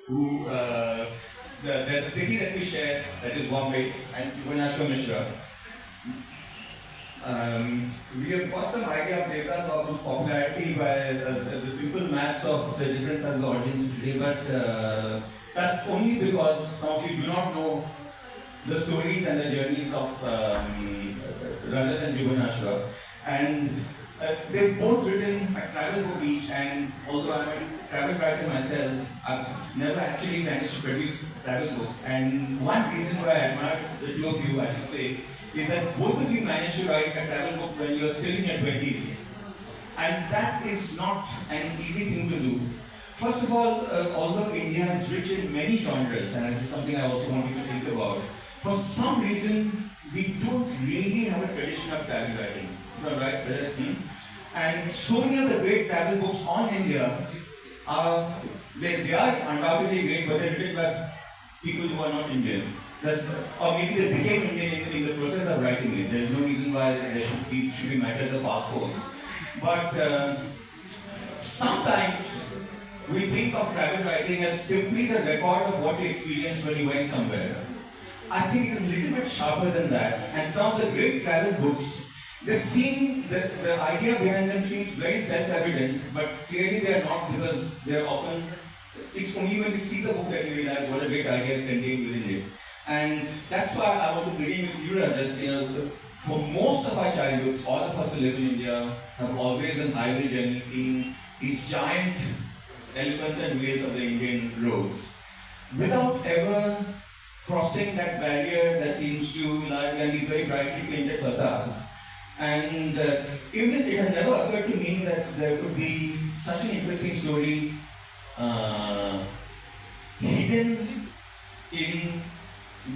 who there's a city that we share, that is Bombay, and Jubanashwa, Mishra. We have got some idea of data about whose popularity by the simple maths of the difference as the audience today, but that's only because some of you do not know the stories and the journeys of Rajat and Jubanashwa. And they've both written a travel book each, and although I'm a travel writer myself, I've never actually managed to produce a travel book. And one reason why I admire the two of you, I should say, is that both of you managed to write a travel book when you're still in your 20s. And that is not an easy thing to do. First of all, although India is rich in many genres, and this is something I also want you to think about, for some reason, we don't really have a tradition of travel writing. If I'm right, and so many of the great travel books on India are, they are undoubtedly great, but they're written by people who are not Indian. Or maybe they became Indian in the process of writing it. There's no reason why there should be matters of passports. But sometimes we think of travel writing as simply the record of what you experienced when you went somewhere. I think it is a little bit sharper than that. And some of the great travel books, they seem, the idea behind them seems very self-evident, but clearly they are not, because they are often, it's only when you see the book that you realize what a great idea is contained within it. And that's why I want to begin with you, Rajat. For most of our childhoods, all of us who live in India have always on highway journeys seen these giant elephants and whales of the Indian roads, without ever crossing that barrier that seems to lie behind these very brightly painted facades. And even it had never occurred to me that there could be such an interesting story hidden in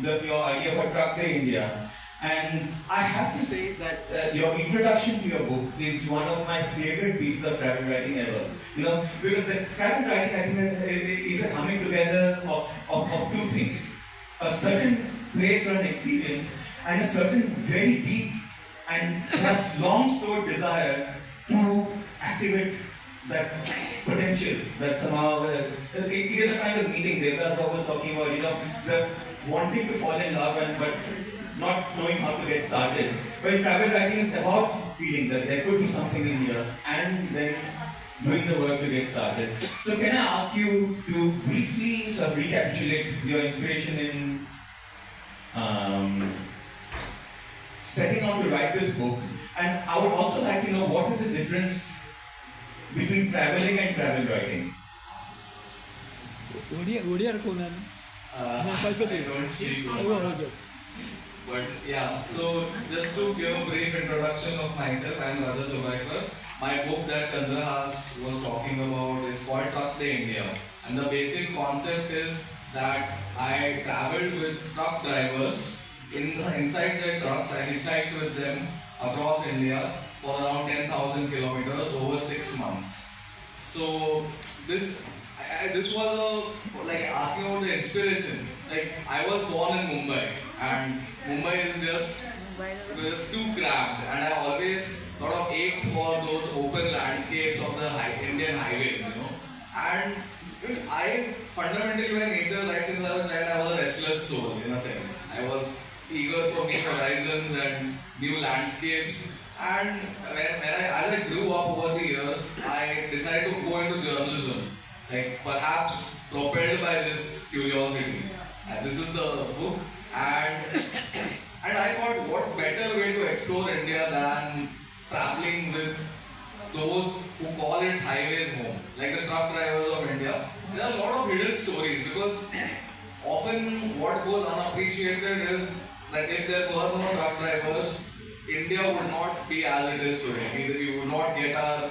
your idea for Truck Day India. And I have to say that your introduction to your book is one of my favorite pieces of travel writing ever. Because this travel writing, I think, is a coming together of two things. A certain place or an experience, and a certain very deep and perhaps long-stored desire to activate that potential that somehow, it is a kind of meeting. Devdas was talking about, the wanting to fall in love but not knowing how to get started. Well, travel writing is about feeling that there could be something in here and then doing the work to get started. So can I ask you to briefly sort of recapitulate your inspiration in setting out to write this book? And I would also like to know what is the difference between traveling and travel writing? I don't speak Urdu. But yeah, so just to give a brief introduction of myself, I am Rajat Ubhaykar. My book that Chandrahas was talking about is called Truck Day India. And the basic concept is that I traveled with truck drivers inside their trucks. I hitchhiked with them across India for around 10,000 kilometers over 6 months. So this was like asking about the inspiration. Like, I was born in Mumbai, and Mumbai is just too cramped, and I always sort of ached for those open landscapes of the Indian highways, And I fundamentally, by nature, right since I was a child, I was a restless soul in a sense. I was eager for new horizons and new landscapes. And as I grew up over the years, I decided to go into journalism, like perhaps propelled by this curiosity. And this is the book, and I thought, what better way to explore India than traveling with those who call its highways home, like the truck drivers of India. There are a lot of hidden stories, because often what goes unappreciated is that if there were no truck drivers, India would not be as it is today. We would not get our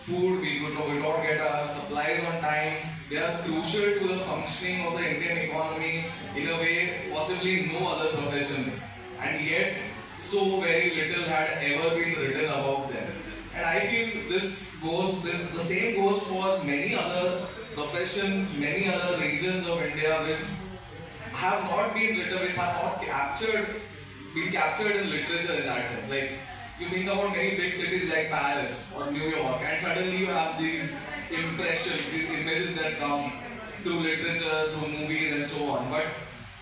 food, we would not get our supplies on time. They are crucial to the functioning of the Indian economy in a way possibly no other profession is. And yet, so very little had ever been written about them. And I feel the same goes for many other professions, many other regions of India which have not been written, which have not been captured in literature in that sense. Like, you think about many big cities like Paris or New York, and suddenly you have these impressions, these images that come through literature, through movies and so on. But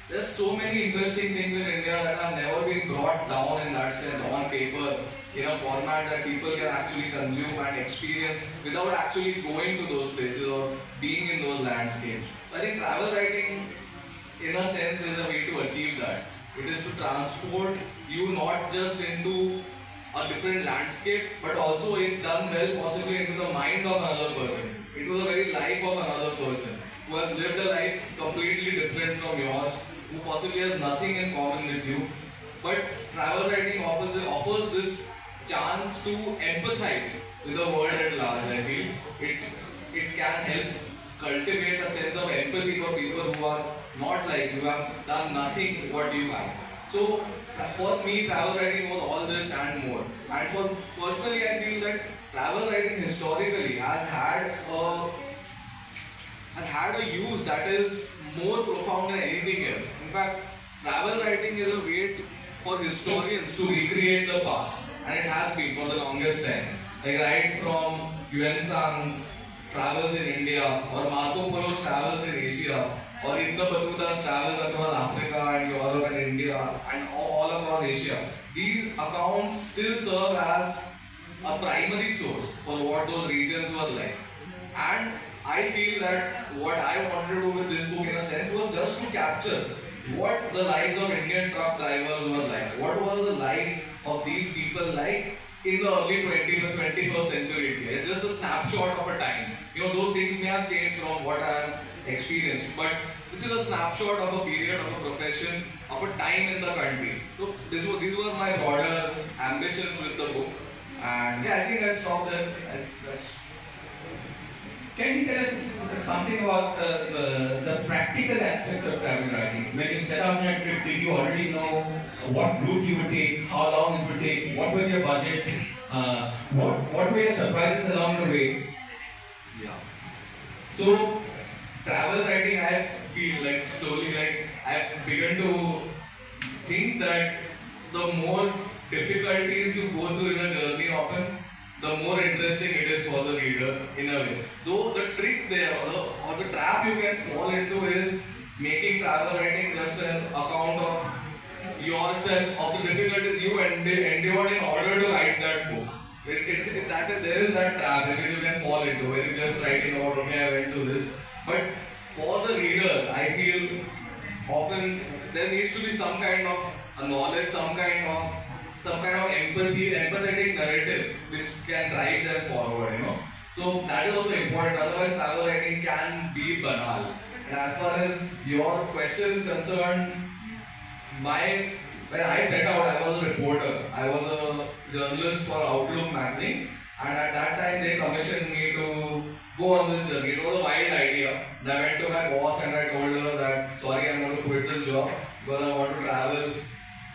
there's so many interesting things in India that have never been brought down in that sense on paper in a format that people can actually consume and experience without actually going to those places or being in those landscapes. I think travel writing, in a sense, is a way to achieve that. It is to transport you not just into a different landscape, but also, if done well, possibly into the mind of another person, into the very life of another person who has lived a life completely different from yours, who possibly has nothing in common with you. But travel writing offers this chance to empathize with the world at large. I feel it can help cultivate a sense of empathy for people who are not like you, have done nothing what you have. So for me, travel writing was all this and more. And for personally, I feel that travel writing historically has had a use that is more profound than anything else. In fact, travel writing is a way for historians to recreate the past, and it has been for the longest time. Like right from Yuan Tsang's travels in India, or Marco Polo's travels in Asia, or Ibn Battuta's travels across Africa and Europe and India and all across Asia. These accounts still serve as a primary source for what those regions were like. And I feel that what I wanted to do with this book in a sense was just to capture what the lives of Indian truck drivers were like. What was the life of these people like in the early 20th or 21st century India. It's just a snapshot of a time. Those things may have changed from what I have experienced, but this is a snapshot of a period, of a profession, of a time in the country. So these were my broader ambitions with the book. And yeah, I think I'll stop there. Can you tell us something about the practical aspects of travel writing? When you set out on a trip, did you already know what route you would take, how long it would take, what was your budget, what were your surprises along the way? Yeah. So, travel writing, I feel like slowly, I've begun to think that the more difficulties you go through in a journey often, the more interesting it is for the reader in a way. Though the trick there, or the trap you can fall into is making travel writing just an account of yourself, of the difficulties you endured in order to write that book. There is that trap which you can fall into, where you just writing about, okay, I went through this. But for the reader, I feel often there needs to be some kind of a knowledge, some kind of empathetic narrative which can drive them forward, So that is also important, otherwise travel writing can be banal. And as far as your question is concerned, when I set out, I was a reporter. I was a journalist for Outlook magazine, and at that time they commissioned me to go on this journey. It was a wild idea. I went to my boss and I told her that, sorry, I'm going to quit this job because I want to travel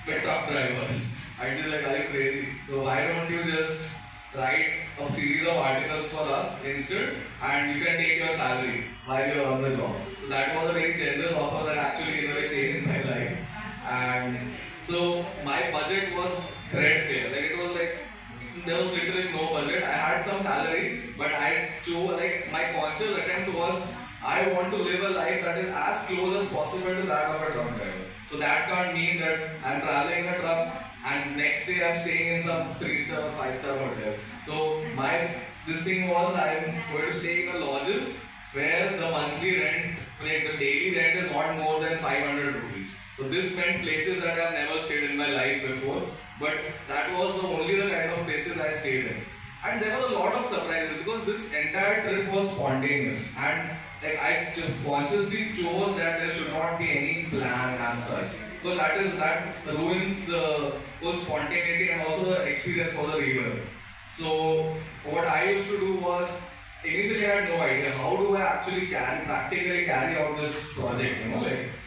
with truck drivers. I just like, are you crazy? So why don't you just write a series of articles for us instead, and you can take your salary while you're on the job. So that was a very generous offer that actually in a way changed my life. And so my budget was threadbare. There was literally no budget. I had some salary, but I chose, my conscious attempt was, I want to live a life that is as close as possible to that of a truck driver. So that can't mean that I'm traveling in a truck and next day I'm staying in some 3-star or 5-star hotel. So this thing was, I'm going to stay in a lodges where the monthly rent, the daily rent is not more than 500 rupees. So this meant places that I've never stayed in my life before, but that was only the kind of places I stayed in. And there were a lot of surprises because this entire trip was spontaneous, and I consciously chose that there should not be any plan as such. So that ruins the whole spontaneity and also the experience for the reader. So what I used to do was, initially I had no idea how do I actually practically carry out this project,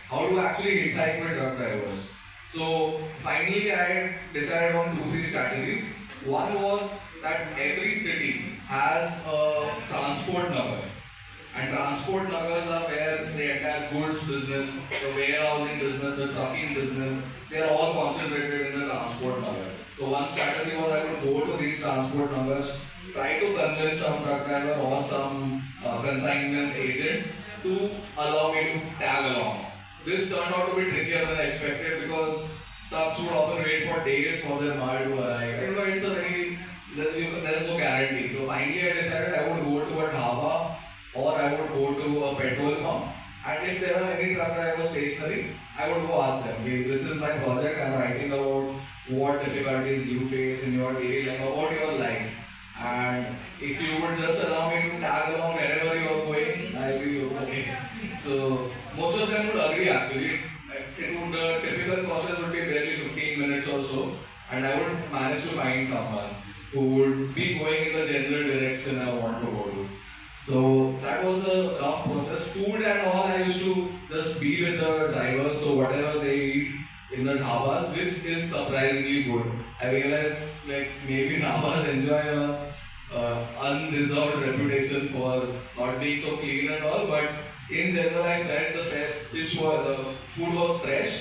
how do I actually hitchhike with truck drivers. So finally I decided on 2-3 strategies. One was that every city has a transport nagar. And transport nagars are where the entire goods business, the warehousing business, the trucking business, they are all concentrated in the transport nagar. So one strategy was I would go to these transport nagars, try to convince some truck driver or some consignment agent to allow me to tag along. This turned out to be trickier than I expected because trucks would often wait for days for their maal to arrive. You know, it's a very, there's no guarantee. So finally I decided I would go to a dhaba or I would go to a petrol pump. And if there are any truck drivers stationary, I would go ask them, hey, this is my project, I'm writing about what difficulties you face in your daily life, about your life. And if you would just allow me to tag along wherever you are going, I'll be okay. So most of them would agree actually. The typical process would be barely 15 minutes or so, and I would manage to find someone who would be going in the general direction I want to go to. So that was a rough process. Food and all, I used to just be with the driver, so whatever they eat in the dhabas, which is surprisingly good. I realized like maybe dhabas enjoy a undeserved reputation for not being so clean and all, but in general I felt the food was fresh,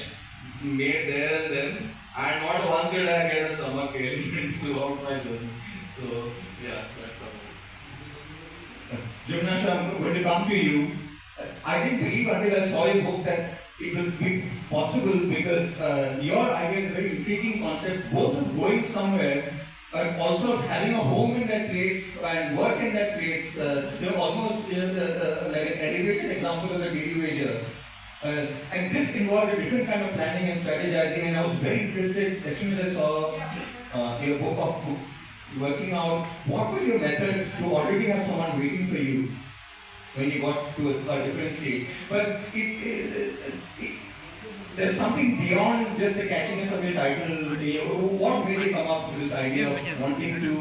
made there and then, and not once did I get a stomach ailment throughout my journey. So yeah, that's all. Jubanashwa, I'm going to come to you. I didn't believe until I saw your book that it would be possible because your idea is a very intriguing concept, both of going somewhere and also having a home in that place and work in that place. Almost like an elevated example of a daily wager. And this involved a different kind of planning and strategizing, and I was very interested as soon as I saw your book of working out what was your method to already have someone waiting for you when you got to a different state. But there's something beyond just the catchiness of your title. What made you come up with this idea of wanting to?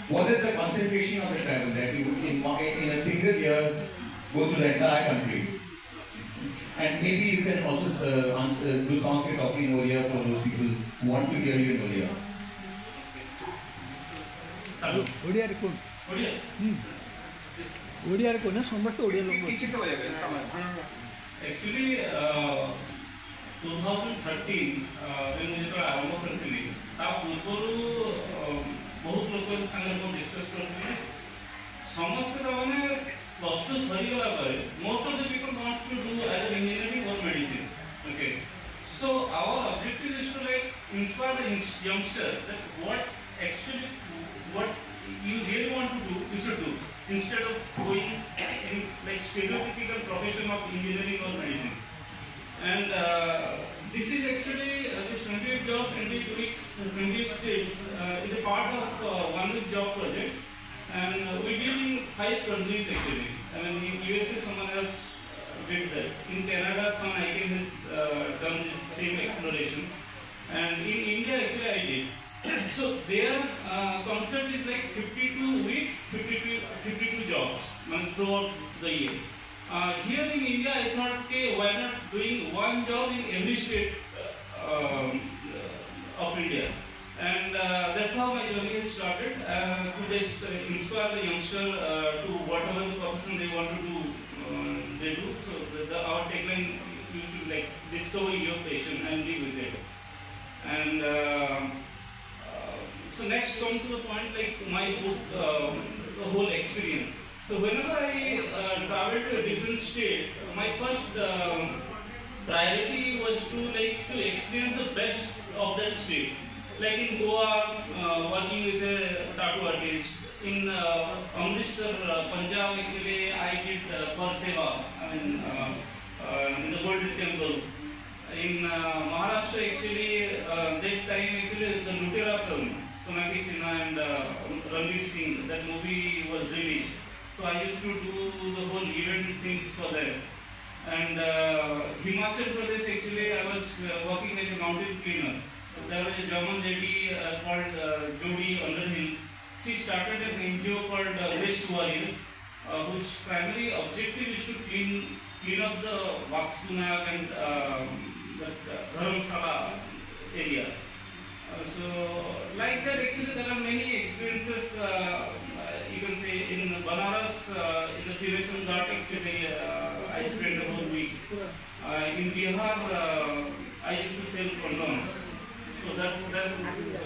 Was it the concentration of the travel that you would in a single year go through the entire country? And maybe you can also do some of your talking in Odia for those people who want to hear you in Odia. Odia record Odia record ନା ସମସ୍ତେ ଓଡ଼ିଆ ଲୋକ actually 2013 ମୁଁ ଯେତେବେଳେ ଆରମ୍ଭ କରିଥିଲି ତା ପୂର୍ବରୁ ବହୁତ ଲୋକଙ୍କ ସାଙ୍ଗରେ ମୁଁ ଡିସ୍କସ୍ କରିଥିଲି ସମସ୍ତେ ତାମାନେ ପ୍ଲସ୍ ଟୁ ସରିଗଲା ପରେ most of the people want to do either engineering or medicine. Okay, so our objective is to like inspire the youngster that what you really want to do, you should do instead of going in like stereotypical profession of engineering or medicine. And this is actually this 28 jobs, 28 weeks, 28 states is a part of 1 week job project, and we did in 5 countries actually. I mean, in USA someone else did that. In Canada, some ICANN has done this same exploration, and in India actually I did. So their concept is like 52 weeks, 52 jobs throughout the year. Here in India, I thought, okay, why not doing one job in every state of India? And that's how my journey has started, to just inspire the youngster to whatever the profession they want to do, they do. So our tagline used to like discover your passion and live with it. And so next come to the point like my book, the whole experience. So whenever I travel to a different state, my first priority was to experience the best of that state. Like in Goa, working with a tattoo artist. In Amritsar, Punjab, actually I did Seva, I mean in the Golden Temple. In Maharashtra, actually that time actually the Lutera film, Sonaki Sinha and Ranveer Singh, that movie was released. So I used to do the whole event things for them. And Himachal Pradesh, actually I was working as a mountain cleaner. There was a German lady called Jody Underhill. She started an NGO called Waste Warriors, whose primary objective is to clean up the Vaksunak and Dharamsala area. So like that, actually there are many experiences. You can say in Banaras, in the cremation ghat, actually I spent a whole week. In Bihar, I used to sell condoms. So that's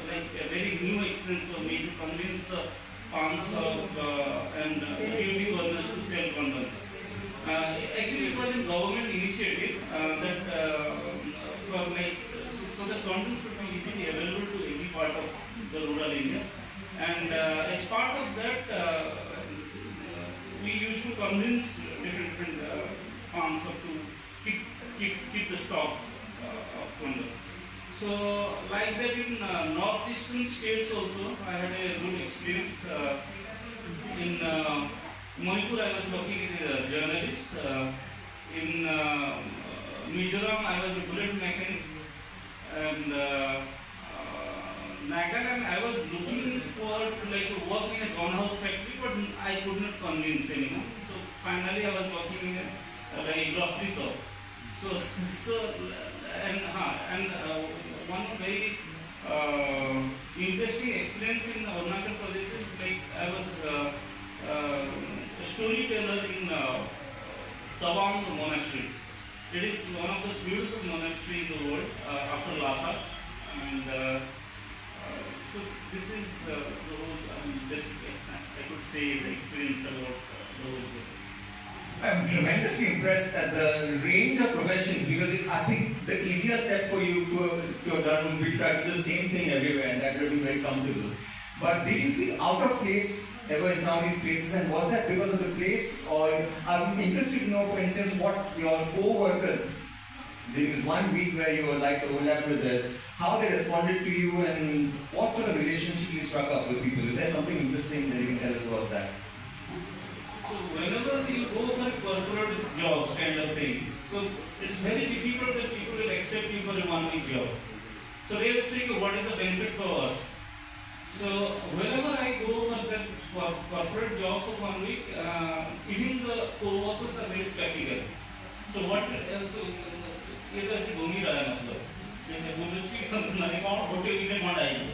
like a very new experience for me to convince the palms of and beauty owners to sell condoms. Actually, it was a government initiative for like so the content should be easily available to every part of the rural India. And as part of that, we used to convince different farms to keep the stock of condom. So like that in northeastern states also, I had a good experience. In Manipur, I was working as a journalist. In Mizoram, I was a bullet mechanic. And Nagaland, I was looking for to work in a gunhouse factory, but I could not convince anyone. So finally, I was working in a grocery shop. And one very interesting experience in Arunachal Pradesh is I was a storyteller in Tawang Monastery. It is one of the beautiful monasteries in the world after Lhasa. And so this is the whole, basically, I could say the experience about the whole book. I'm tremendously impressed at the range of professions because I think the easiest step for you to have done would be try to do the same thing everywhere, and that would be very comfortable. But did you feel out of place ever in some of these places, and was that because of the place, or I'm interested to know, for instance, what your co-workers during this 1 week where your lives overlapped with theirs, how they responded to you, and what sort of relationship you struck up with people? Is there something interesting that you can tell us about that? So whenever you go for corporate jobs kind of thing, so it's very difficult that people will accept you for a 1 week job. So they will say, what is the benefit for us? So whenever I go for that corporate jobs for 1 week, even the co-workers are very skeptical. So what? ये तो ऐसे घूम ही रहा है मतलब जैसे बुलची नहीं कौन होटल इधर कौन आएगी.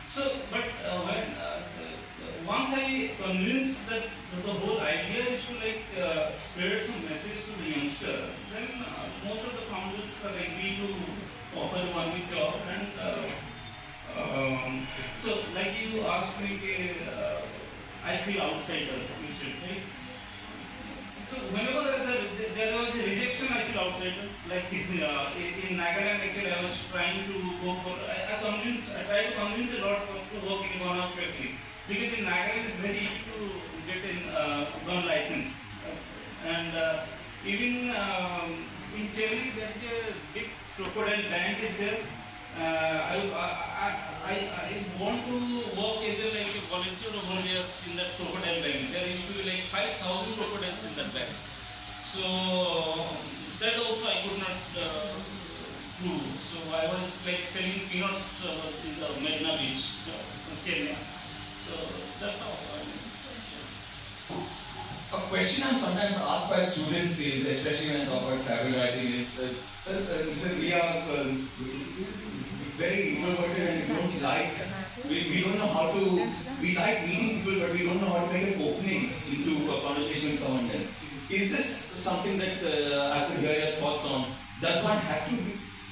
So but when once I convinced that the whole idea is to spread some message to the youngster, then most of the founders are agree to offer a 1 week job. And so like you asked me, I feel outsider, you should say. So whenever there was a rejection, I feel outsider. Like in Nagaland, actually, I was trying to go for. I tried to convince a lot to work in one of factory, because in Nagaland it's very easy to get in gun license, and even in Cherry, there is a big crocodile bank is there. I want to work as a volunteer over there in that crocodile bank. There used to be 5,000 crocodiles in that bank. So that also I could not do. So I was selling peanuts in the Marina Beach, Chennai. So that's how A question I'm sometimes asked by students is, especially when I talk about travel writing, is sir, we are very introverted and we don't know how to, we like meeting people, but we don't know how to make an opening into a conversation with someone else. Is this something that I could hear your thoughts on? Does one have to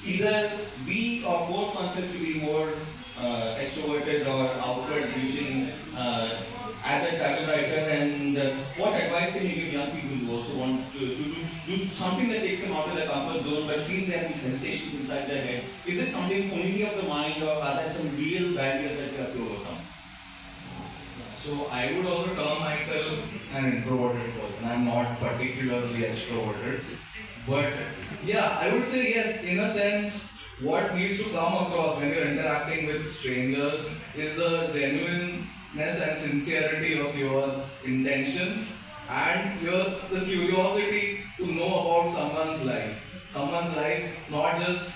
either be or force oneself to be more extroverted or outward reaching as a travel writer, and what advice can you give young people who also want to do something that takes them out of their comfort zone but feel they have these hesitations inside their head? Is it something only of the mind, or are there some real barriers that you have to overcome? So I would also term myself an introverted person. I'm not particularly extroverted. But yeah, I would say yes, in a sense, what needs to come across when you're interacting with strangers is the genuineness and sincerity of your intentions and the curiosity to know about someone's life. Someone's life, not just,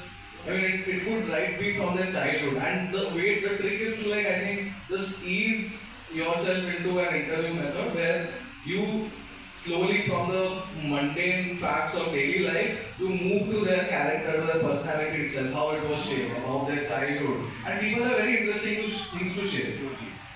it could be from their childhood. And the trick is to I think, just ease yourself into an interview method where you slowly from the mundane facts of daily life to move to their character, their personality itself, how it was shaped, about their childhood. And people have very interesting things to share.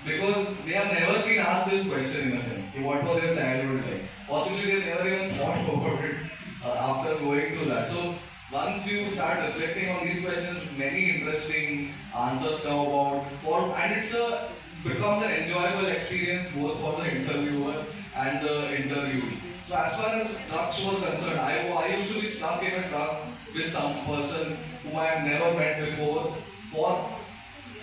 Because they have never been asked this question in a sense. What was their childhood like? Possibly they never even thought about it after going through that. So once you start reflecting on these questions, many interesting answers come about. And it becomes an enjoyable experience both for the interviewer and the interviewee. So as far as trucks were concerned, I used to be stuck in a truck with some person whom I have never met before for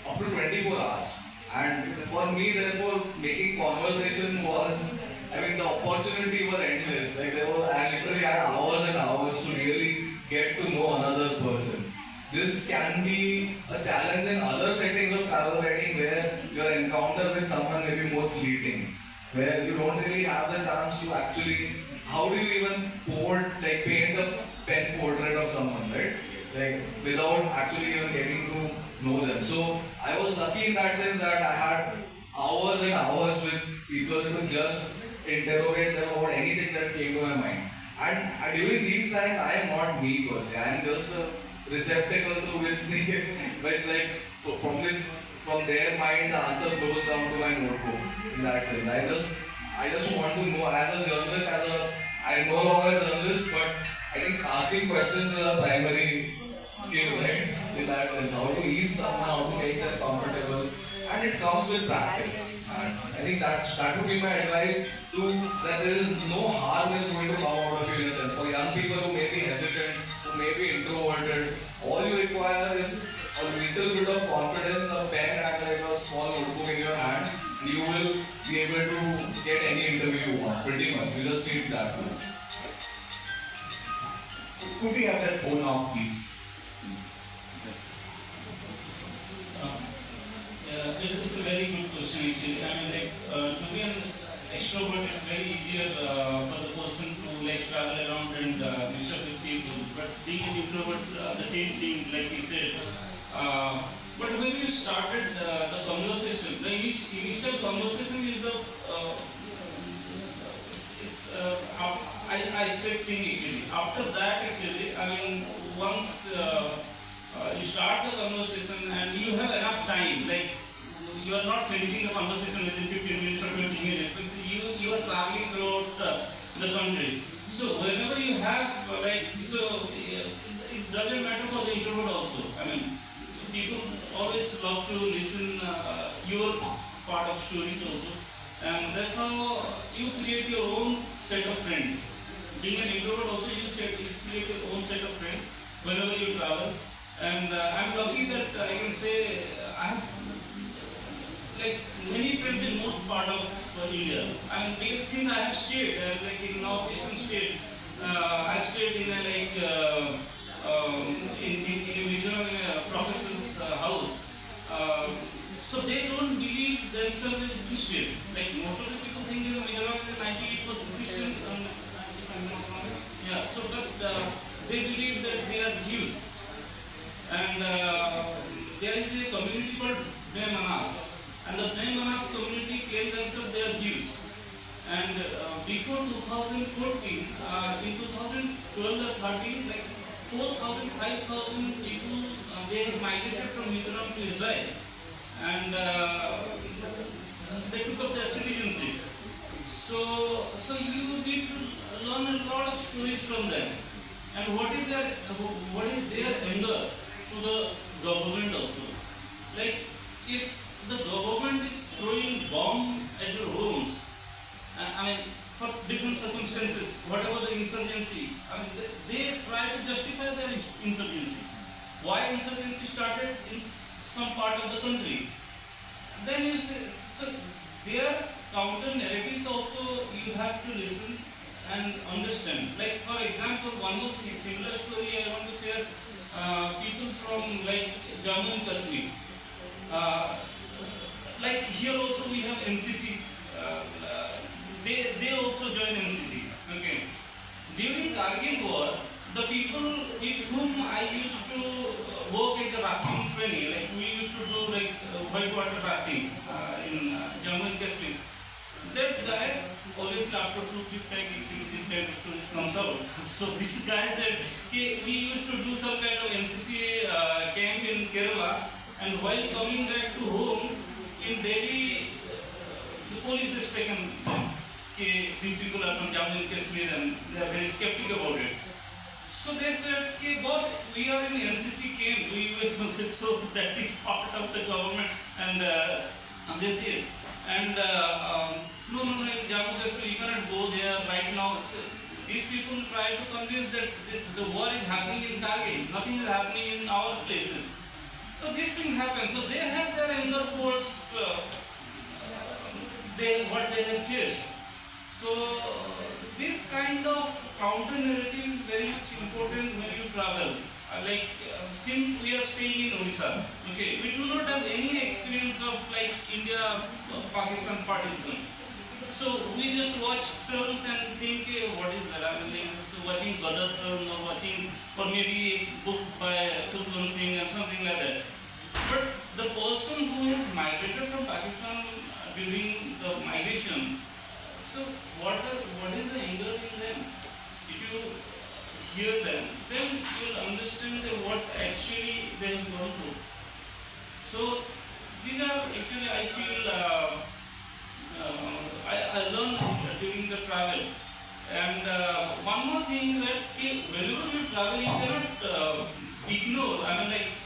up to 24 hours. And for me, therefore, making conversation was, I mean, the opportunity were endless. Like I literally had hours and hours to really get to know another person. This can be a challenge in other settings of travel writing where your encounter with someone may be more fleeting, where you don't really have the chance to actually, how do you even paint a pen portrait of someone, right? Like without actually even getting to know them. So I was lucky in that sense that I had hours and hours with people to just interrogate them about anything that came to my mind. And during these times, I am not me per se. I am just a receptacle through which like from their mind the answer flows down to my notebook. In that sense, I just want to know as a journalist, I'm no longer a journalist, but I think asking questions is a primary skill, right? In that sense, how to ease someone, how to make them comfortable, and it comes with practice. And I think that would be my advice that there is no harm is going to come out of you in a sense. For young people who may be hesitant, who may be introverted, all you require is a little bit of confidence, a pen and like a small notebook in your hand, and you will be able to get any interview you want, pretty much. You just need that much. Could we have that phone off, please? It's a very good question actually. I mean, to be an extrovert, it's very easier for the person to travel around and reach out with people. But being an introvert, the same thing, like you said. But when you started the conversation, the initial conversation is the icebreaker thing actually. After that, actually, I mean, once you start the conversation and you have enough time, you are not finishing the conversation within 15 minutes or 20 minutes, but you are traveling throughout the country. So whenever you have, it doesn't matter for the introvert also. I mean, people always love to listen your part of stories also. And that's how you create your own set of friends. Being an introvert also, you create your own set of friends whenever you travel. And I'm lucky that I can say I have many friends in most part of India. I mean, because since I have stayed in northeastern state, I've stayed in a in a Mishra professor's house. So they don't believe themselves as Christian. Most of the people think in Mishra is 98% Christians. Yeah. So but they believe that they are Jews. And there is a community called Manas. And the Manas community claim themselves they are Jews. And before 2014, in 2012 or 13, 4,000, 5,000 people, they had migrated from Mithran to Israel. And they took up their citizenship. So you need to learn a lot of stories from them. And what is their anger to the government also? If the government is throwing bomb at your homes, I mean, for different circumstances, whatever the insurgency, I mean, they try to justify their insurgency. Why insurgency started in some part of the country? Then you say, so their counter narratives also you have to listen and understand. For example, one more similar story I want to share. People from Jammu and Kashmir. Here also we have NCC. They also join NCC. Okay. During Kargil war, the people with whom I used to work as a rafting trainee, we used to do whitewater rafting in Jammu and Kashmir. That guy, always after 2-3 times, this kind of stories comes out. So this guy said, okay, we used to do some kind of NCC camp in Kerala, and while coming back to home, in Delhi, the police has taken them. Okay, these people are from Jammu and Kashmir and they are very skeptical about it. So they said, okay, boss, we are in NCC camp, so that is part of the government, and this is. And no, in Jammu Kashmir you cannot go there right now. These people try to convince that the war is happening in Kargil, nothing is happening in our places. So this thing happens. So they have their inner force, what they have faced. So this kind of counter narrative is very much important when you travel. Since we are staying in Odisha, okay, we do not have any experience of like India, Pakistan partition. So we just watch films and think, what is that? So watching Gadar film or maybe a book by Khushwant Singh and something like that. But the person who has migrated from Pakistan during the migration, so what is the anger in them? If you hear them, then you will understand what actually they have gone through. So these are actually, I feel, I learned during the travel. And one more thing that whenever you travel, you cannot ignore,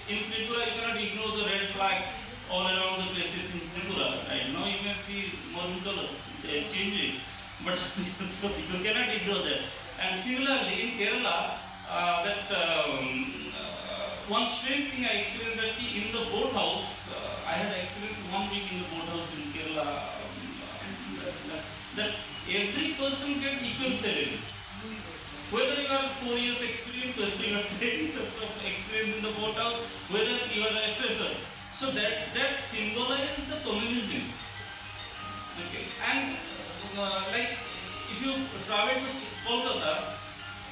in Tripura you cannot ignore the red flags all around the places in Tripura. Right now you may see maroon colors, they are changing, but so you cannot ignore that. And similarly in Kerala, one strange thing I experienced that in the boathouse, I had experienced 1 week in the boathouse in Kerala, that every person gets equal salary. Whether you have 4 years experience, whether you have 10 years of experience in the boathouse, whether you are an FSR. So that symbolizes the communism. Okay. And if you travel to Kolkata,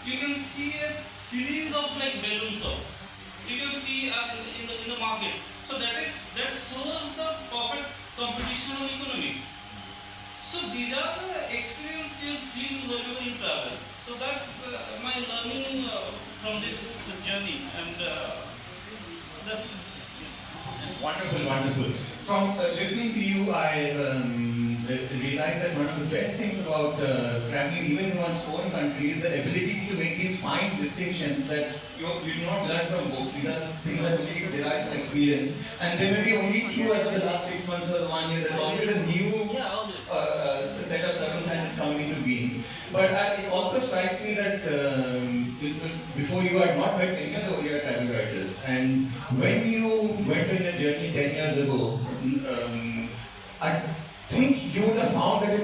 you can see a series of balloon shops. You can see in the market. So that shows the perfect competition of economics. So these are the experiential feelings whenever you travel. So that's my learning from this journey, and that's wonderful, wonderful. From listening to you, I realized that one of the best things about traveling, even in one's own country, is the ability to make these fine distinctions that you do not learn from books. These are things that only you derive from experience. And they may be only true as of the last 6 months or the 1 year. There's always a new set of circumstances coming into being. But it also strikes me that before you had not met any of the Oriya travel writers, and when you went on your journey 10 years ago, I think you would have found that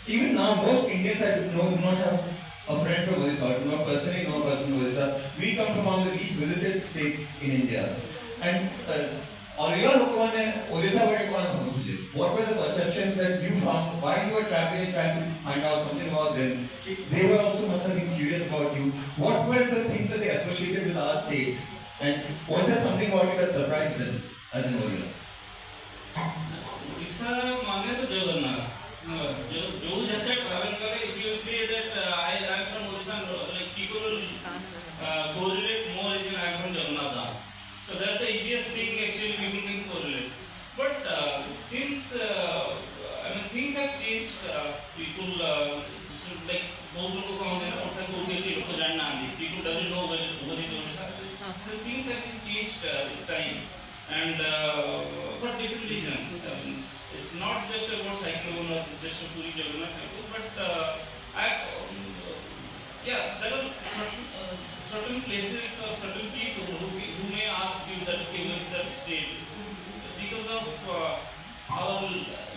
even now most Indians do not have a friend from Odisha, do not personally know a person from Odisha. We come from one of the least visited states in India. And Oriya Odisha, what were the perceptions that you found while you were traveling, trying to find out something about them? They were also must have been curious about you. What were the things that they associated with our state? And was there something about you that surprised them as an Oriya? Odisha माने तो जगन्नाथ. जो जगह travel करे, if you say that I am from Odisha, people will correlate more as I am from Jagannath. So that's the easiest thing actually people can correlate. But since things have changed, people बहुत लोगों को हमने Odisha को उनके लिए को जानना है. People doesn't know what is Odisha. The things have been changed with time, and for different reasons. It's not just about cyclone or just a Puri Jagannath temple, but there are certain places or certain people who may ask you that okay, where is that state? Because of our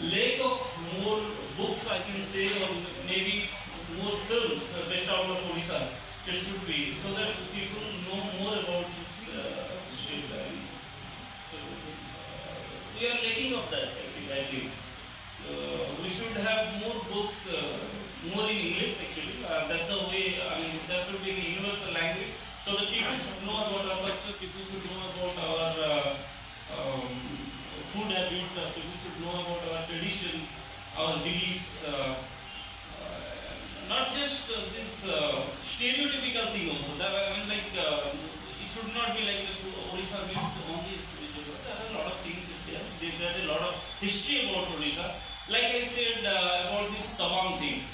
lack of more books, I can say, or maybe more films based out of Odisha. It should be so that people know more about this state. So we are lacking of that. I think we should have more books, more in English actually. That's the way. That should be the universal language, so that people should know about our culture. People should know about our food habit. People should know about our tradition, our beliefs. Not just this stereotypical thing also. It should not be like Odisha means only. There are a lot of things there. There is a lot of history about Odisha. Like I said about this Tabang thing.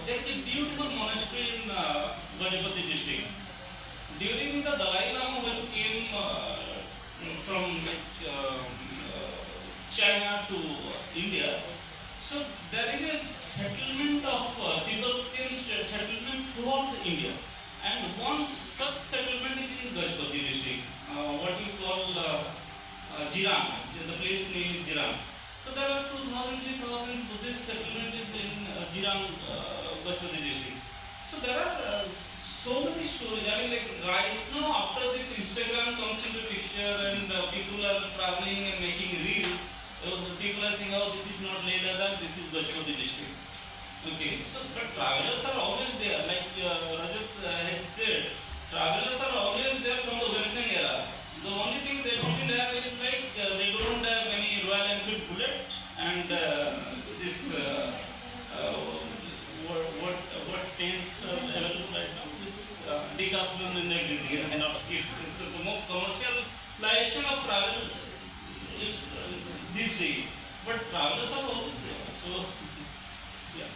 There is a beautiful monastery in Gajapati district. During the Dalai Lama when he came from China to India, so there is a settlement of Tibetan settlement throughout India. And one such settlement is in Gajpati district, what we call Jirang, the place name is Jirang. So there are 2,000-3,000 Buddhist settlements in Jirang, Gajpati district. So there are so many stories. I mean, like right now, after this Instagram comes into picture and people are traveling and making reels, people are saying, oh, this is not Leh Ladakh, this is Gajpati district. Okay, so but travelers are always there. Like Rajat has said, travelers are always there from the Wilson era. The only thing they don't have is like they don't have any Royal Enfield bullet and this what tents are available right now. This is decathlon and everything. And it's a more commercialization of travel these days. But travelers are always there. So yeah.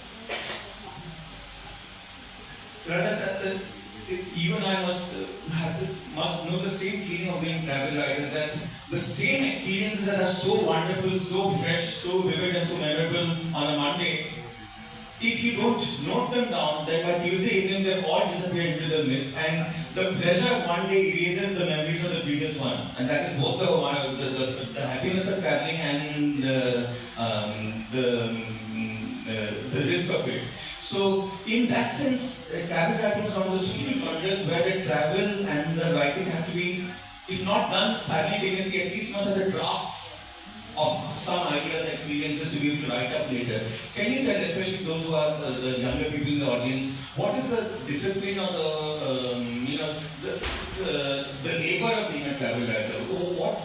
Rajat, you and I must know the same feeling of being travel riders, that the same experiences that are so wonderful, so fresh, so vivid and so memorable on a Monday, if you don't note them down, then by Tuesday evening they've all disappeared into the mist, and the pleasure of one day erases the memories of the previous one. And that is both the happiness of traveling and the risk of it. So, in that sense, travel writing is one of those few genres where the travel and the writing have to be, if not done simultaneously, at least must have the drafts of some ideas and experiences to be able to write up later. Can you tell, especially those who are the younger people in the audience, what is the discipline or the labor of being a travel writer?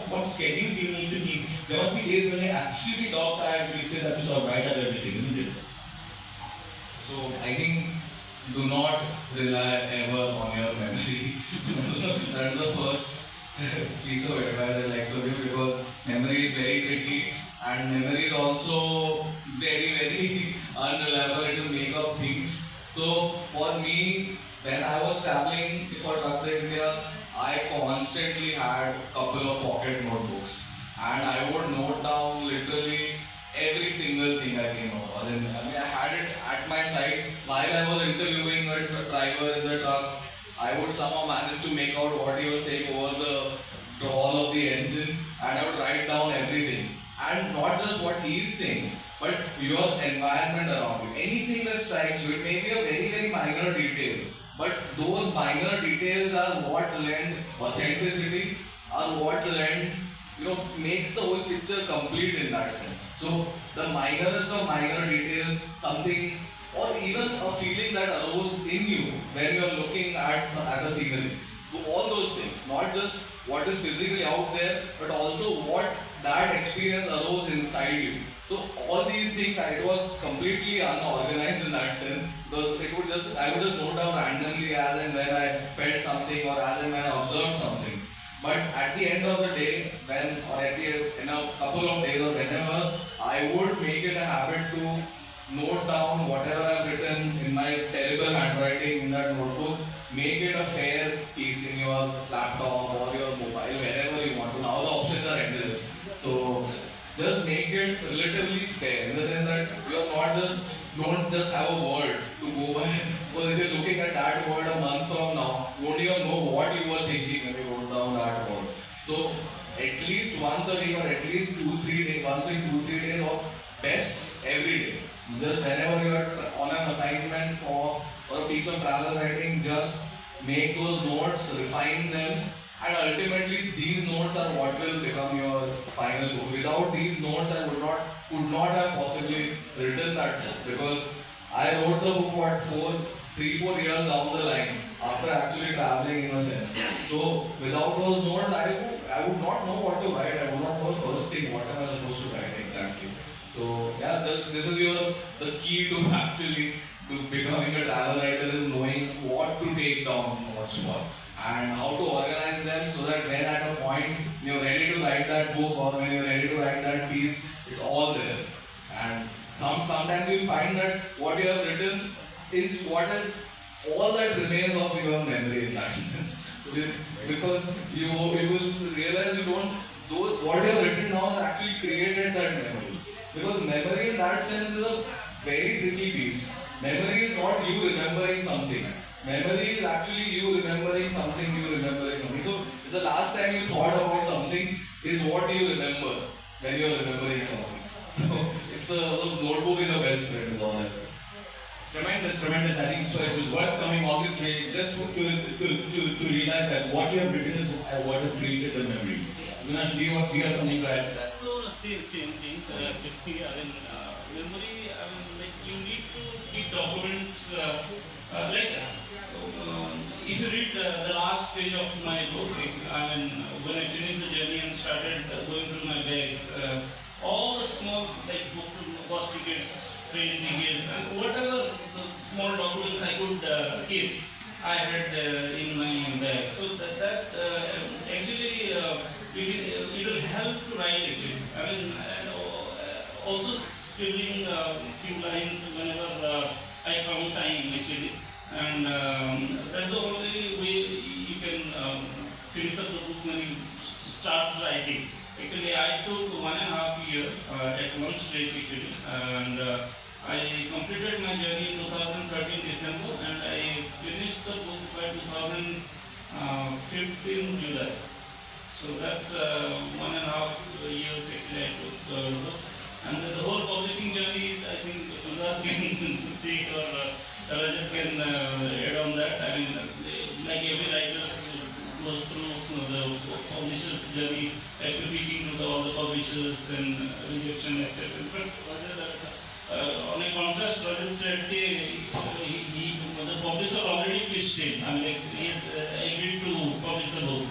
What schedule do you need to keep? There must be days when you're absolutely dog tired, you still have to sort of write up everything, isn't it? So I think do not rely ever on your memory. That's the first piece of advice I like to give, because memory is very tricky and memory is also very, very unreliable. It will make up things. So for me, when I was traveling for Truck the India, I constantly had a couple of pocket notebooks and I would note down literally every single thing I came across. I mean, I had it at my side while I was interviewing a driver in the truck. I would somehow manage to make out what he was saying over the drawl of the engine, and I would write down everything. And not just what he is saying, but your environment around you. Anything that strikes you, it may be a very, very minor detail, but those minor details are what lend authenticity, are what lend, makes the whole picture complete in that sense. So the minorest of minor details, something, or even a feeling that arose in you when you are looking at a scenery. So all those things, not just what is physically out there, but also what that experience arose inside you. So all these things, it was completely unorganized in that sense, because I would just note down randomly as and when I felt something or as and when I observed something. But at the end of the day, in a couple of days or whenever, I would make it a habit to note down whatever I've written in my terrible handwriting in that notebook, make it a fair piece in your laptop or your mobile, wherever you want to. Now the options are endless. So just make it relatively fair, in the sense that don't just have a word to go by. Because if you're looking at that word a month from now, you won't even know what you were thinking when you wrote down that word. So at least once a week, or at least 2-3 days, once in 2-3 days, or best every day. Just whenever you are on an assignment or a piece of travel writing, just make those notes, refine them, and ultimately these notes are what will become your final book. Without these notes, I would not have possibly written that book, because I wrote the book 3-4 years down the line after actually traveling in a sense. So without those notes, I would not know what to write. I would not know the first thing, what am I supposed to write exactly. So yeah, this is the key to actually to becoming a travel writer, is knowing what to take down notes for and how to organize them, so that when at a point you're ready to write that book or when you're ready to write that piece, it's all there. And sometimes you'll find that what you have written is what is all that remains of your memory in that sense. Because you will realize what you have written down has actually created that memory. Because memory in that sense is a very tricky piece. Memory is not you remembering something. Memory is actually you remembering something, you remembering something. So it's the last time you thought about something is what you remember when you are remembering something. So it's a notebook is a best friend with all that. Tremendous, tremendous. I think so. It was worth coming all this way just to realize that what you have written is what has created the memory. Jubanashwa, do you have something to add to that? So same thing. Memory. Like you need to keep documents. If you read the last page of my book, when I finished the journey and started going through my bags, all the small book bus tickets, train tickets, and whatever the small documents I could keep, I had in my bag. So that actually it will help to write actually. And also scribbling few lines whenever I found time actually. And that's the only way you can finish up the book when you start writing. Actually, I took 1.5 years at one stretch actually, and I completed my journey in 2013 December, and I finished the book by 2015 July. So that's 1.5 years actually I took the book. And the whole publishing journey is, I think, Chandrahas can see or Rajat can add on that. Like every writer goes through the publisher's journey, like reaching to all the publishers and rejection, etc. But on a contrast, Rajat said the publisher already pitched him. He has agreed to publish the book.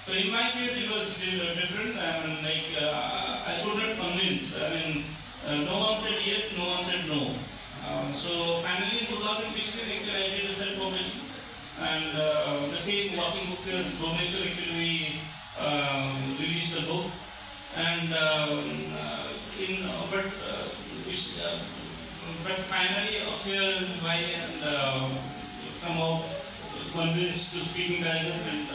So in my case, it was different. I could not convince. No one said yes, no one said no. So finally, in 2016, actually, I did a self-publishing, and the same working BookFairs, BookFairs actually we released the book, and but finally, affairs by and somehow convinced to speaking guidance and.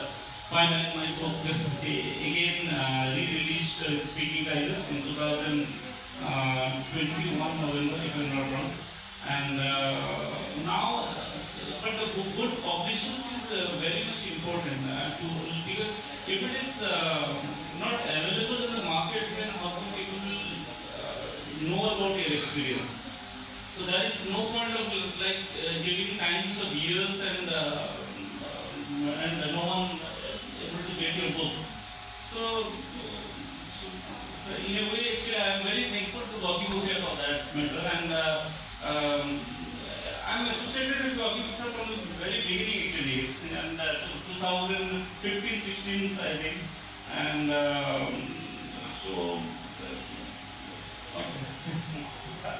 Finally, my book again re-released Speaking Tigers in 2021 November, if I'm not wrong. And now, but the good publishers is very much important because if it is not available in the market, then how can people know about your experience? So there is no point of giving times of years and no one able to get your book. So in a way, actually, I am very thankful to Gopi Bhutia for that matter, and I am associated with Gopi Bhutia from the very beginning, actually, and 2015-16, I think, and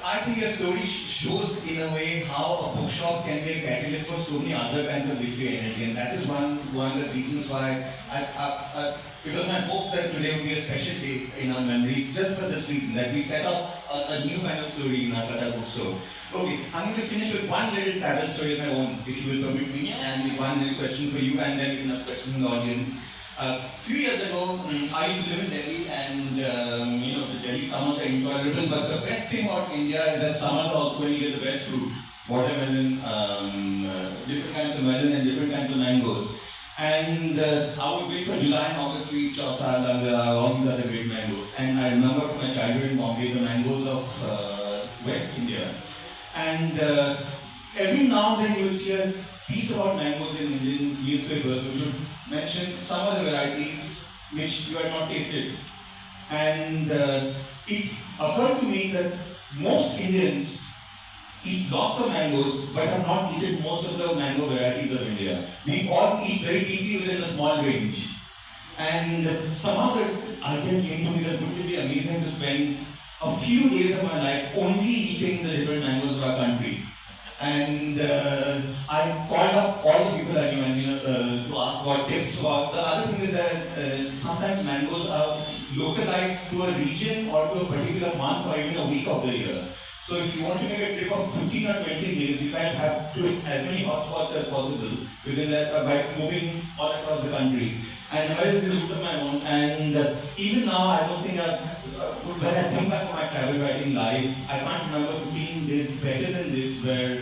I think your story shows in a way how a bookshop can be a catalyst for so many other kinds of literary energy, and that is one of the reasons why it was my hope that today would be a special day in our memories, just for this reason, that we set off a new kind of story in our Kata bookstore. Okay, I'm going to finish with one little travel story of my own, if you will permit me, and one little question for you, and then we can have a question from the audience. A few years ago, I used to live in Delhi, and the Delhi summers are intolerable. But the best thing about India is that summers are also when you get the best fruit, watermelon, different kinds of melon, and different kinds of mangoes. And I would wait for July and August to eat chausa, all these other great mangoes. And I remember from my childhood in Bombay, the mangoes of West India. And every now and then you will see a piece about mangoes in Indian newspapers which would mention some of the varieties which you had not tasted. And it occurred to me that most Indians eat lots of mangoes but have not eaten most of the mango varieties of India. We all eat very deeply within a small range. And somehow the idea came to me that wouldn't it be amazing to spend a few days of my life only eating the different mangoes of our country. And I called up all the people I knew to ask about tips. The other thing is that sometimes mangoes are localized to a region or to a particular month or even a week of the year. So if you want to make a trip of 15 or 20 days, you can have to hit as many hotspots as possible within that by moving all across the country. And I was a route of my own, and even now I don't think when I think back on my travel writing life, I can't remember 15 days better than this, where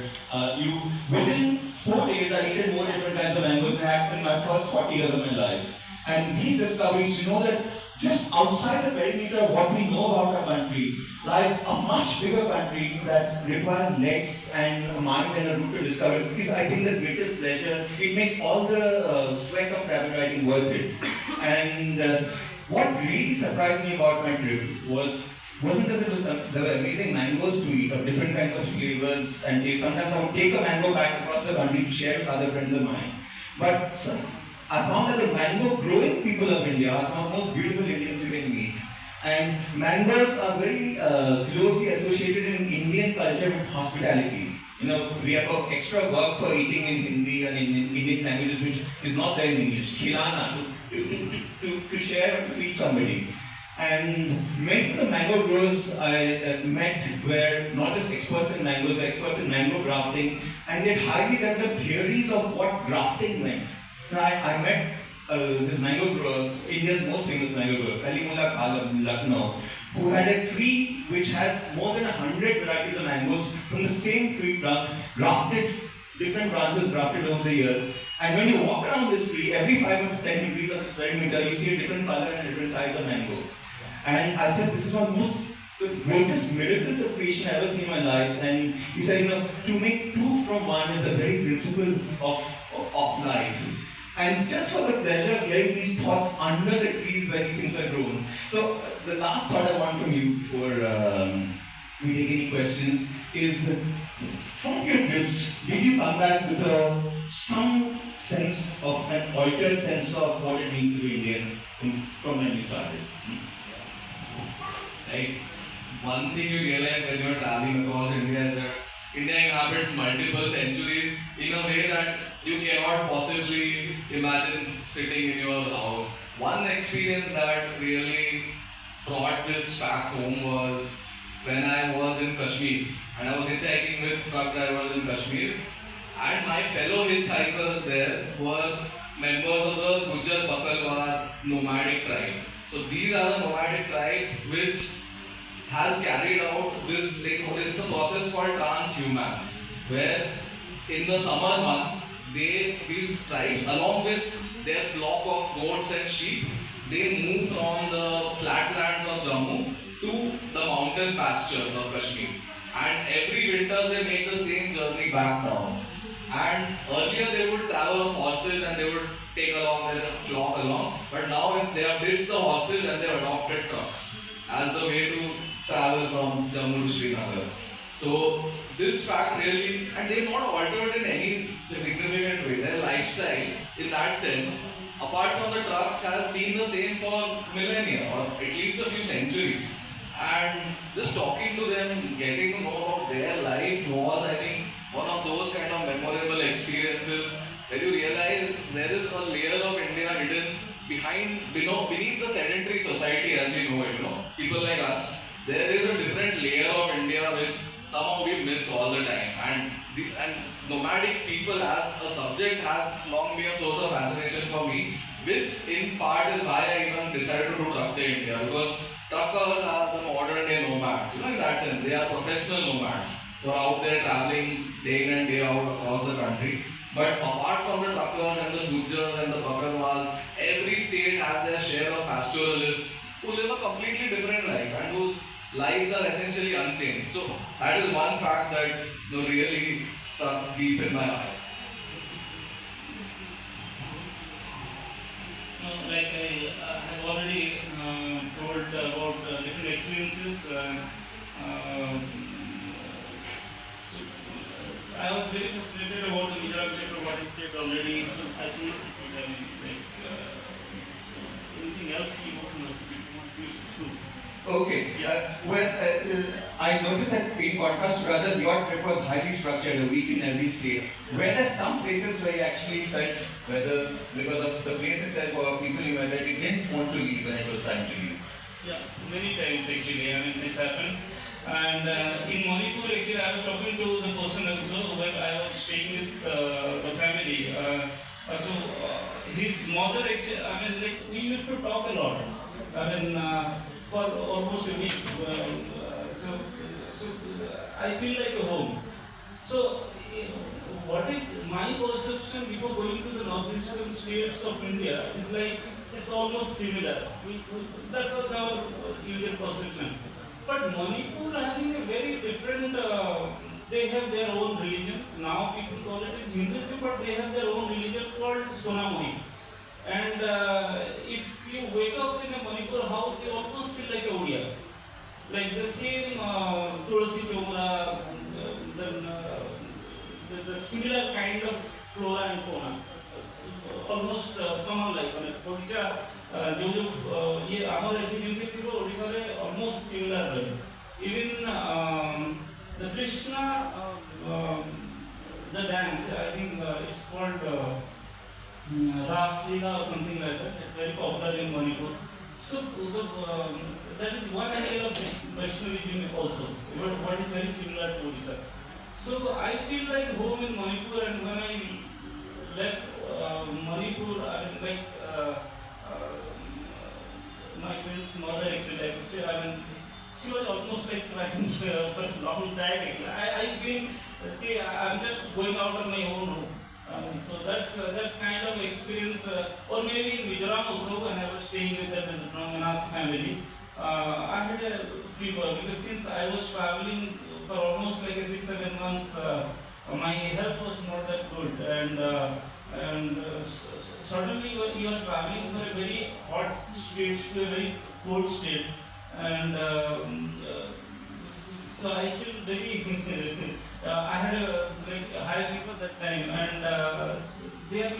within 4 days I eaten more different kinds of mangoes than I had in my first 40 years of my life. And these discoveries, to know that just outside the perimeter of what we know about our country lies a much bigger country that requires legs and a mind and a route to discover, is, I think, the greatest pleasure. It makes all the sweat of travel writing worth it. And what really surprised me about my trip wasn't just there were amazing mangoes to eat of different kinds of flavors and tastes. Sometimes I would take a mango back across the country to share with other friends of mine. But I found that the mango growing people of India are some of the most beautiful Indians you can meet. And mangoes are very closely associated in Indian culture with hospitality. You know, we have extra work for eating in Hindi and in Indian languages which is not there in English. Khilana, to share or to feed somebody. And many of the mango growers I met were not just experts in mangoes, they were experts in mango grafting, and they had highly developed theories of what grafting meant. Now, I met this mango grower, India's most famous mango grower, Kalimullah Khalam, Lucknow, who had a tree which has more than 100 varieties of mangoes from the same tree trunk, grafted, different branches grafted over the years. And when you walk around this tree, every 5 to 10 degrees of this perimeter, you see a different color and a different size of mango. And I said, this is one of the greatest miracles of creation I've ever seen in my life. And he said, you know, to make two from one is the very principle of life. And just for the pleasure of hearing these thoughts under the trees where these things were grown. So the last thought I want from you before we take any questions is, from your trips, did you come back with some sense of an altered sense of what it means to be Indian from when you started? Like, one thing you realize when you're traveling across India is that India inhabits multiple centuries in a way that you cannot possibly imagine sitting in your house. One experience that really brought this back home was when I was in Kashmir, and I was hitchhiking with truck drivers in Kashmir, and my fellow hitchhikers there were members of the Gujar Bakalwar nomadic tribe. So these are the nomadic tribe which has carried out this thing. It's a process called transhumance, where in the summer months, these tribes, along with their flock of goats and sheep, they move from the flatlands of Jammu to the mountain pastures of Kashmir. And every winter they make the same journey back down. And earlier they would travel on horses and they would take along their flock along. But now they have ditched the horses and they have adopted trucks as the way to travel from Jammu to Srinagar. So this fact really, and they have not altered in any significant way. Their lifestyle, in that sense, apart from the trucks, has been the same for millennia or at least a few centuries. And just talking to them, getting to know about their life was, I think, one of those kind of memorable experiences where you realize there is a layer of India hidden beneath the sedentary society as we know it. People like us. There is a different layer of India which somehow we miss all the time. And nomadic people as a subject has long been a source of fascination for me, which in part is why I even decided to do Truck Day India, because truckers are the modern day nomads. In that sense, they are professional nomads who are out there traveling day in and day out across the country. But apart from the truckers and the Gujars and the Bakarwals, every state has their share of pastoralists who live a completely different life and whose lives are essentially unchanged. So that is one fact that really stuck deep in my heart. Like I have already told about different experiences. I was very fascinated about the Gujarat chapter, what he said already. So I should not repeat. I mean, anything else you want to? Okay. I noticed that in contrast to Rajat, your trip was highly structured, a week in every state. Were there some places where you actually felt whether because of the place itself or people you met that you didn't want to leave when it was time to leave? Yeah, many times actually. I mean, this happens. And in Manipur, actually, I was talking to the person also when I was staying with the family. His mother, actually, I mean, like, we used to talk a lot. I mean, for almost a week. I feel like a home. So, what is my perception before going to the northeastern states of India is like it's almost similar. That was our usual perception. But Manipur having a very different, they have their own religion. Now people call it as Hinduism, but they have their own religion called Sonamoi. And if you wake up in a Manipur house, you almost feel like a Odia. Like the same Tulsi Chomra, then the similar kind of flora and fauna. Almost someone like ये आमर activity थी वो ओडिशा रे almost similar है. Even the Krishna the dance, I think it's called Rafting or something like that. It's very popular in Manipur. So that is one idea of Vaishnavism also, what is very similar to Odisha. So I feel like home in Manipur, and when I left Manipur, I mean, like my friend's mother actually, I could say, I mean, she was almost like crying for a long time. I feel, okay, I'm just going out on my own home. So that's kind of experience, or maybe in Mizoram also when I was staying with the Trainee family, I had a fever because since I was traveling for almost like 6-7 months, my health was not that good, and suddenly you are traveling from a very hot state to a very cold state, and so I feel very. I had a high fever that time, and they are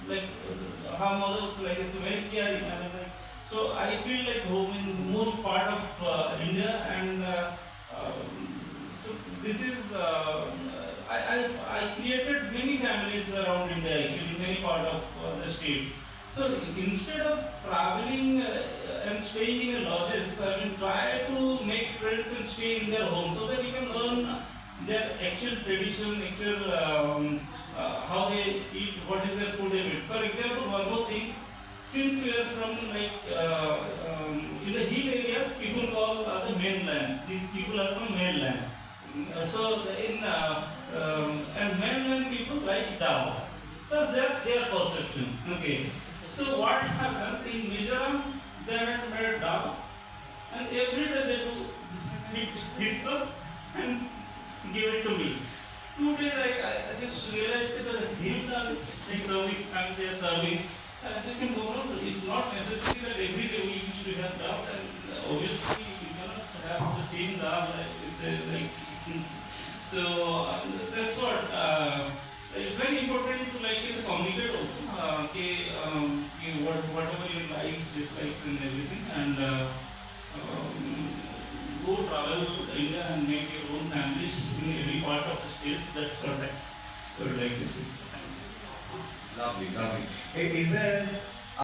like her mother was like it's very caring, and so I feel like home in most part of India, and so this is I created many families around India actually in many part of the state. So instead of traveling and staying in lodges, I mean, try to make friends and stay in their home so that you can learn their actual tradition, actual how they eat, what is their food habit. For example, one more thing, since we are from in the hill areas, people call the mainland. These people are from mainland. So in and mainland people like down. That's their perception. Okay. So what happens in Mizoram, they had made dal, and every day they do hits up and give it to me. 2 days I just realized that the same dal is serving and they are serving. I said, no, it's not necessary that every day we used to have dal, and obviously you cannot have the same dal so that's what. It's very important to communicate also, whatever your likes, dislikes and everything, and go travel India and make your own families in every part of the states. That's what I would like to say. Lovely, lovely. Is there